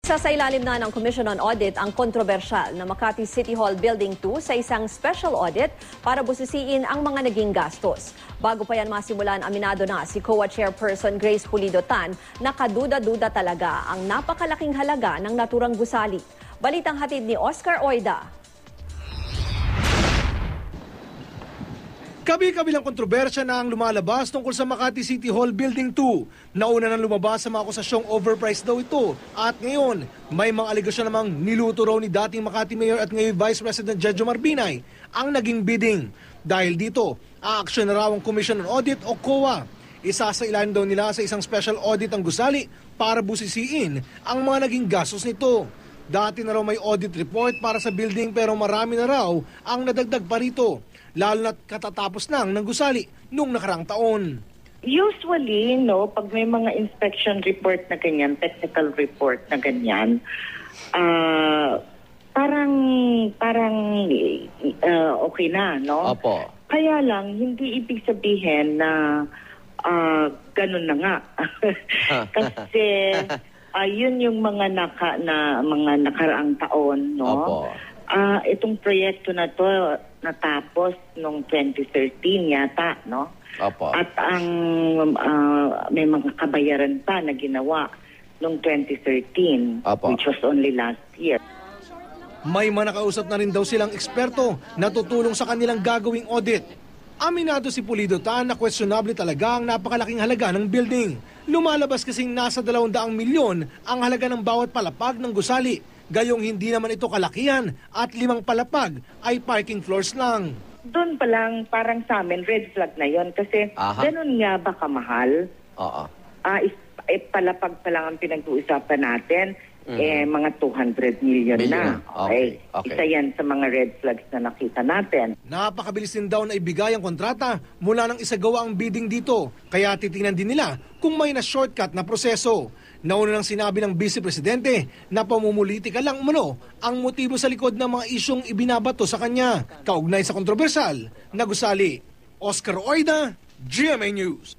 Isasailalim na ng Commission on Audit ang kontrobersyal na Makati City Hall Building 2 sa isang special audit para busisiin ang mga naging gastos. Bago pa yan masimulan, aminado na si COA Chairperson Grace Pulido Tan na kaduda-duda talaga ang napakalaking halaga ng naturang gusali. Balitang hatid ni Oscar Oida. Kabi-kabilang kontrobersya na ang lumalabas tungkol sa Makati City Hall Building 2. Nauna nang lumabas sa mga akusasyong overpriced daw ito. At ngayon, may mga aligasyon namang niluto raw ni dating Makati Mayor at ngayon Vice President Jojo Marbinay ang naging bidding. Dahil dito, aaksyon na raw ang Commission on Audit o COA. Isasailalim daw nila sa isang special audit ang gusali para busisiin ang mga naging gastos nito. Dati na raw may audit report para sa building pero marami na raw ang nadagdag pa rito. Lalo na't katatapos lang ng gusali nung nakarang taon. Usually, pag may mga inspection report na ganyan, technical report na ganyan, parang okay na, no? Opo. Kaya lang, hindi ibig sabihin na ganun na nga. Kasi yun yung mga nakaraang taon, no? Opo. Itong proyekto na to natapos noong 2013 yata, no? Opo. At ang may mga kabayaran pa na ginawa noong 2013, Opo. which was only last year. May manakausap na rin daw silang eksperto na tutulong sa kanilang gagawing audit. Aminado si Pulido Tan na questionable talaga ang napakalaking halaga ng building. Lumalabas kasing nasa 200 milyon ang halaga ng bawat palapag ng gusali. Gayong hindi naman ito kalakihan at 5 palapag ay parking floors lang. Doon pa lang parang sa amin red flag na yon kasi ganun nga ba kamahal? Oo. Palapag pa lang ang pinag-uusapan natin, mga 200 million na. Okay. Isa yan sa mga red flags na nakita natin. Napakabilis din daw na ibigay ang kontrata mula nang isagawa ang bidding dito. Kaya titingnan din nila kung may na-shortcut na proseso. Nauna nang sinabi ng Vice Presidente na pamumulitika lang umano ang motibo sa likod ng mga isyong ibinabato sa kanya. Kaugnay sa kontrobersal na gusali. Oscar Oida, GMA News.